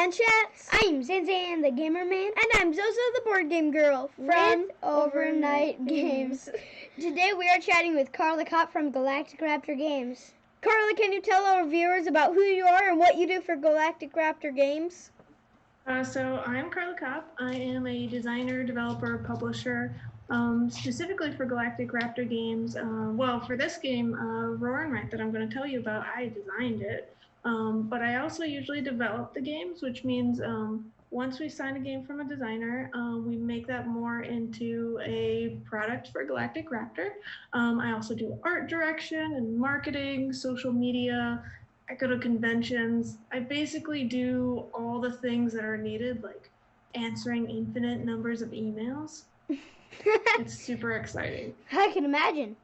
and Chatz. I'm Zan Zan, the gamer man. And I'm ZoZo, the board game girl from Overnight Games. Today we are chatting with Carla Kopp from Galactic Raptor Games. Carla, can you tell our viewers about who you are and what you do for Galactic Raptor Games? So I'm Carla Kopp. I am a designer, developer, publisher, specifically for Galactic Raptor Games. Well, for this game, Roar and Write that I'm going to tell you about, I designed it. But I also usually develop the games, which means once we sign a game from a designer, we make that more into a product for Galactic Raptor. I also do art direction and marketing, social media. I go to conventions. I basically do all the things that are needed, like answering infinite numbers of emails. It's super exciting. I can imagine.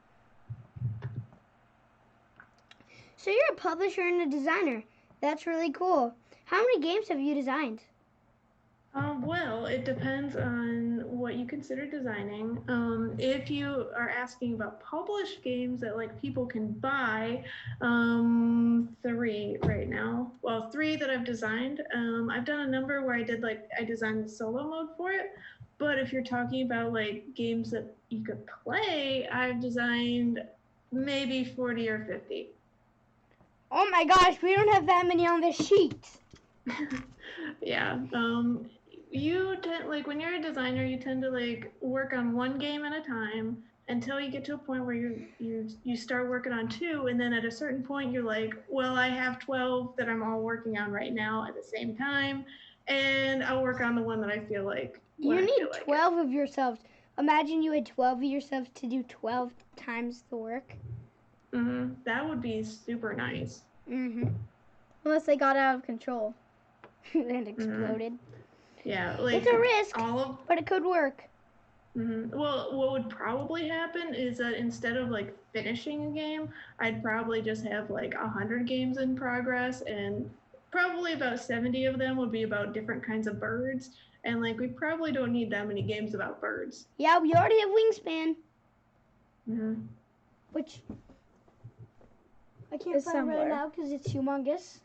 So you're a publisher and a designer. That's really cool. How many games have you designed? Well, it depends on what you consider designing. If you are asking about published games that like people can buy, 3 right now. Well, 3 that I've designed. I've done a number where I designed the solo mode for it. But if you're talking about like games that you could play, I've designed maybe 40 or 50. Oh my gosh, we don't have that many on this sheet. Yeah. You tend, like, when you're a designer, you tend to like work on one game at a time until you get to a point where you start working on 2, and then at a certain point you're like, well, I have 12 that I'm all working on right now at the same time, and I'll work on the one that I feel like. You need 12 of yourselves. Imagine you had 12 of yourselves to do 12 times the work. That would be super nice. Unless they got out of control and exploded. Yeah, like it's a risk, but it could work. Well, what would probably happen is that instead of like finishing a game, I'd probably just have like 100 games in progress, and probably about 70 of them would be about different kinds of birds. And like we probably don't need that many games about birds. Yeah, we already have Wingspan. Which I can't find right now because it's humongous.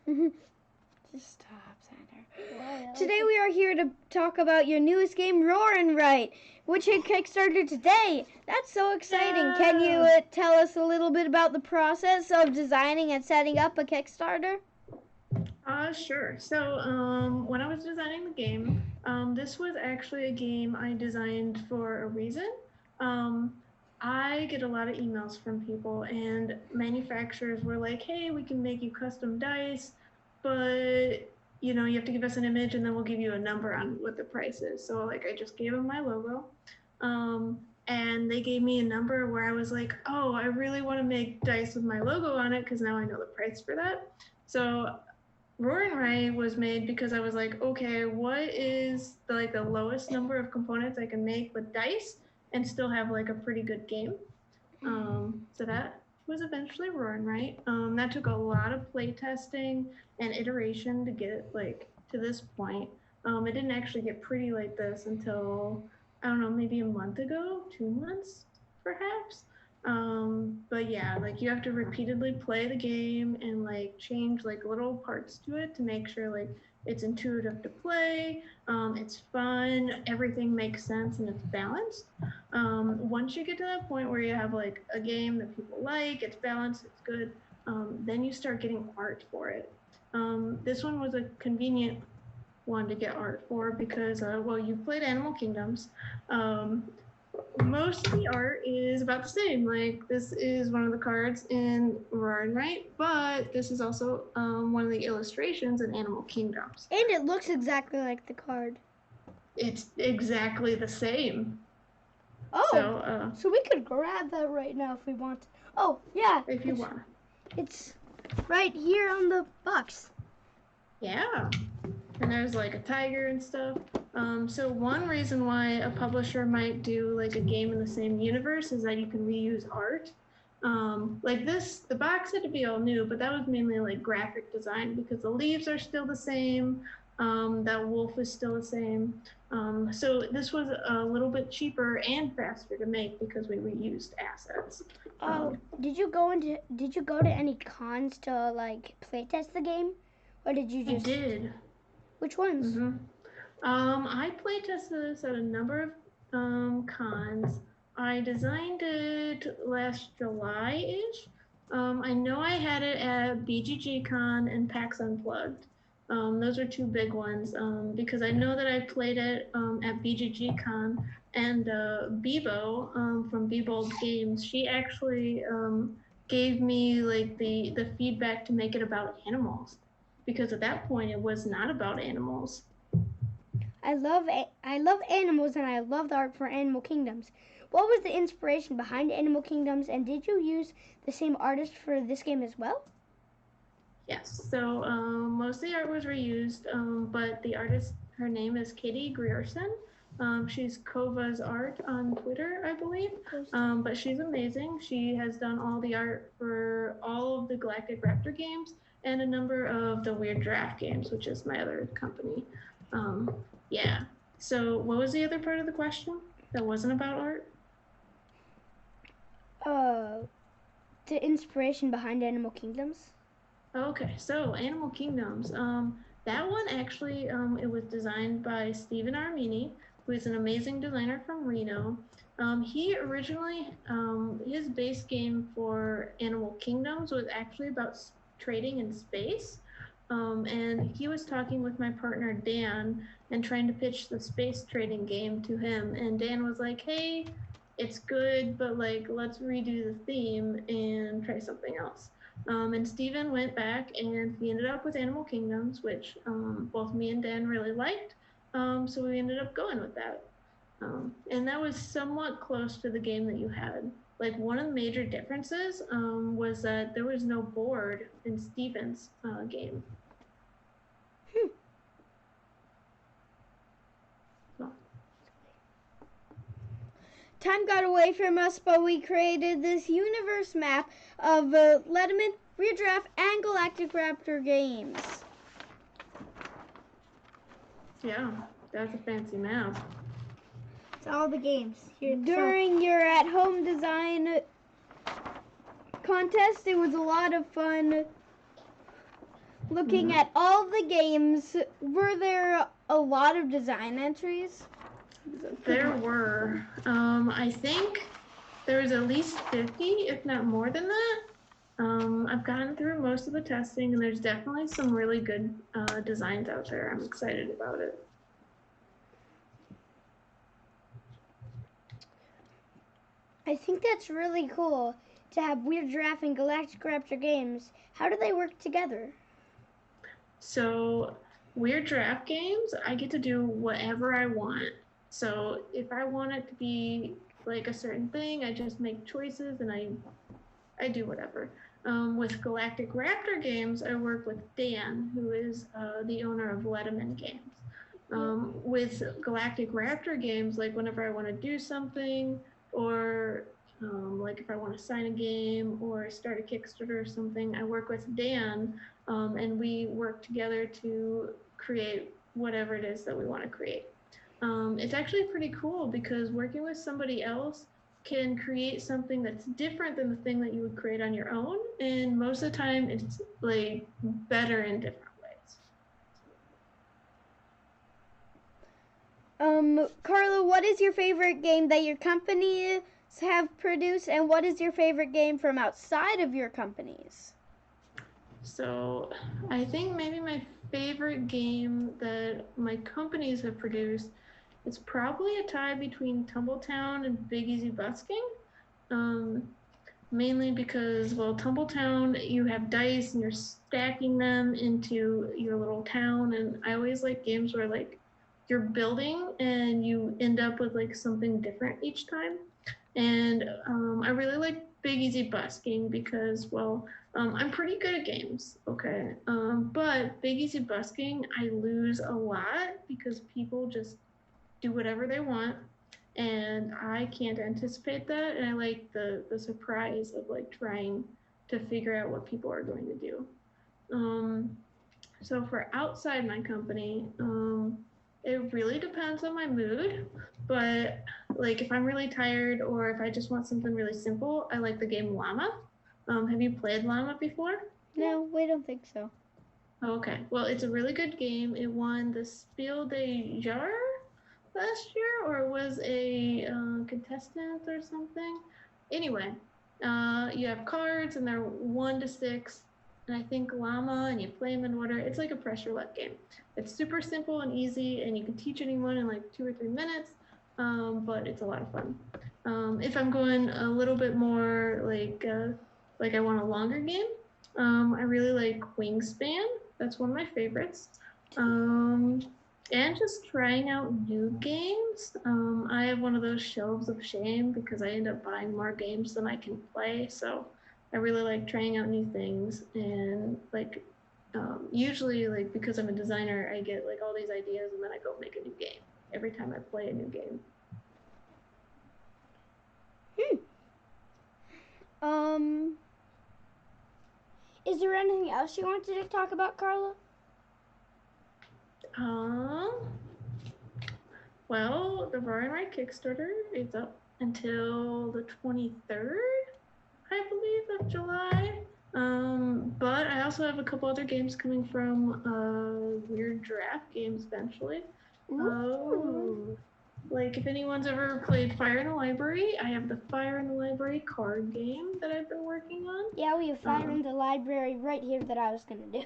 Just stop, Xander. Today we are here to talk about your newest game, Roar and Write, which hit Kickstarter today. That's so exciting. Yeah. Can you tell us a little bit about the process of designing and setting up a Kickstarter? Sure. So when I was designing the game, this was actually a game I designed for a reason. I get a lot of emails from people, and manufacturers were like, hey, we can make you custom dice, but you have to give us an image and then we'll give you a number on what the price is. So like I just gave them my logo, and they gave me a number where I was like, oh, I really want to make dice with my logo on it because now I know the price for that. So Roar and Write was made because I was like, okay, what is the lowest number of components I can make with dice and still have like a pretty good game? So that was eventually Roar and Write. That took a lot of play testing and iteration to get it like to this point. It didn't actually get pretty like this until, I don't know, maybe a month ago, 2 months perhaps. But yeah, like you have to repeatedly play the game and like change like little parts to it to make sure like it's intuitive to play, it's fun, everything makes sense, and it's balanced. Once you get to that point where you have like a game that people like, it's balanced, it's good, then you start getting art for it. This one was a convenient one to get art for because, well, you played Animal Kingdoms. Most of the art is about the same. Like this is one of the cards in Roar and Write, but this is also one of the illustrations in Animal Kingdoms. And it looks exactly like the card. It's exactly the same. Oh, so we could grab that right now if we want. Oh, yeah. If you want. It's right here on the box. Yeah. And there's like a tiger and stuff. So one reason why a publisher might do like a game in the same universe is that you can reuse art. Like this, the box had to be all new, but that was mainly like graphic design because the leaves are still the same. That wolf is still the same. So this was a little bit cheaper and faster to make because we reused assets. Did you go to any cons to like play test the game, or did you just? I did. Which ones? I play tested this at a number of cons. I designed it last July-ish. I know I had it at BGG Con and PAX Unplugged. Those are two big ones because I know that I played it at BGG Con, and Bebo from Bebold Games, she actually gave me like the feedback to make it about animals, because at that point it was not about animals. I love animals, and I love the art for Animal Kingdoms. What was the inspiration behind Animal Kingdoms, and did you use the same artist for this game as well? Yes, so most of the art was reused, but the artist, her name is Katie Grierson. She's Kova's Art on Twitter, I believe, but she's amazing. She has done all the art for all of the Galactic Raptor games and a number of the Weird Giraffe games, which is my other company. Yeah, so what was the other part of the question that wasn't about art? The inspiration behind Animal Kingdoms. Okay, so Animal Kingdoms. That one actually, it was designed by Stephen Armini, who is an amazing designer from Reno. He originally, his base game for Animal Kingdoms was actually about trading in space. And he was talking with my partner Dan and trying to pitch the space trading game to him. And Dan was like, hey, it's good, but like, let's redo the theme and try something else. And Steven went back and he ended up with Animal Kingdoms, which both me and Dan really liked. So we ended up going with that. And that was somewhat close to the game that you had. Like, one of the major differences was that there was no board in Steven's game. Time got away from us, but we created this universe map of Letterman, Weird Giraffe, and Galactic Raptor Games. Yeah, that's a fancy map. It's all the games. During your at-home design contest, it was a lot of fun looking at all the games. Were there a lot of design entries? There were. I think there was at least 50, if not more than that. I've gotten through most of the testing, and there's definitely some really good designs out there. I'm excited about it. I think that's really cool to have Weird Giraffe and Galactic Raptor Games. How do they work together? So, Weird Giraffe Games, I get to do whatever I want. So if I want it to be like a certain thing, I just make choices and I do whatever. With Galactic Raptor Games, I work with Dan, who is the owner of Letterman Games. With Galactic Raptor Games, like whenever I want to do something, or like if I want to sign a game or start a Kickstarter or something, I work with Dan, and we work together to create whatever it is that we want to create. It's actually pretty cool because working with somebody else can create something that's different than the thing that you would create on your own, and most of the time it's like better in different ways. Carla, what is your favorite game that your companies have produced, and what is your favorite game from outside of your companies? So I think maybe my favorite game that my companies have produced is probably a tie between Tumbletown and Big Easy Busking. Mainly because, well, Tumbletown, you have dice and you're stacking them into your little town, and I always like games where like you're building and you end up with like something different each time. And I really like Big Easy Busking because, well, I'm pretty good at games, okay? But Big Easy Busking, I lose a lot because people just do whatever they want, and I can't anticipate that, and I like the surprise of like trying to figure out what people are going to do. So for outside my company, it really depends on my mood, but like if I'm really tired or if I just want something really simple, I like the game Llama. Have you played Llama before? No, we don't think so. Okay. Well, it's a really good game. It won the Spiel des Jahres last year, or it was a contestant or something. Anyway, you have cards, and they're 1 to 6, and I think llama, and you play them in order. It's like a pressure luck game. It's super simple and easy, and you can teach anyone in like 2 or 3 minutes. But it's a lot of fun. If I'm going a little bit more like I want a longer game, I really like Wingspan. That's one of my favorites. And just trying out new games. I have one of those shelves of shame because I end up buying more games than I can play. So I really like trying out new things. And like usually, like because I'm a designer, I get like all these ideas and then I go make a new game every time I play a new game. Is there anything else you wanted to talk about, Carla? Well, the Roar and Ride Kickstarter is up until the 23rd, I believe, of July. But I also have a couple other games coming from Weird Giraffe Games eventually. Like if anyone's ever played Fire in the Library, I have the Fire in the Library card game that I've been working on. Yeah, we have Fire in the Library right here that I was going to do.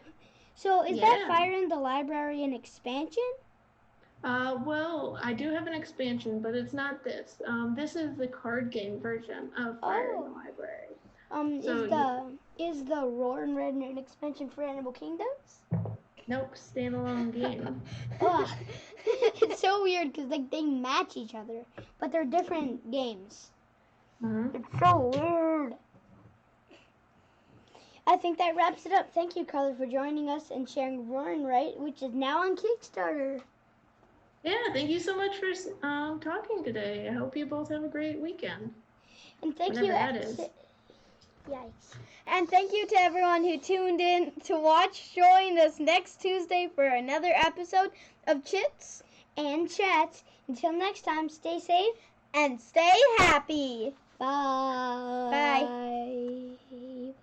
So is that Fire in the Library an expansion? Well, I do have an expansion, but it's not this. This is the card game version of Fire in the Library. Is the Roar and Red an expansion for Animal Kingdoms? Nope, standalone game. It's so weird because like they match each other, but they're different games. It's so weird. I think that wraps it up. Thank you, Carla, for joining us and sharing Roar and Write, which is now on Kickstarter. Yeah, thank you so much for talking today. I hope you both have a great weekend. And thank you. Yikes. And thank you to everyone who tuned in to watch. Join us next Tuesday for another episode of Chitz and Chatz. Until next time, stay safe and stay happy. Bye. Bye.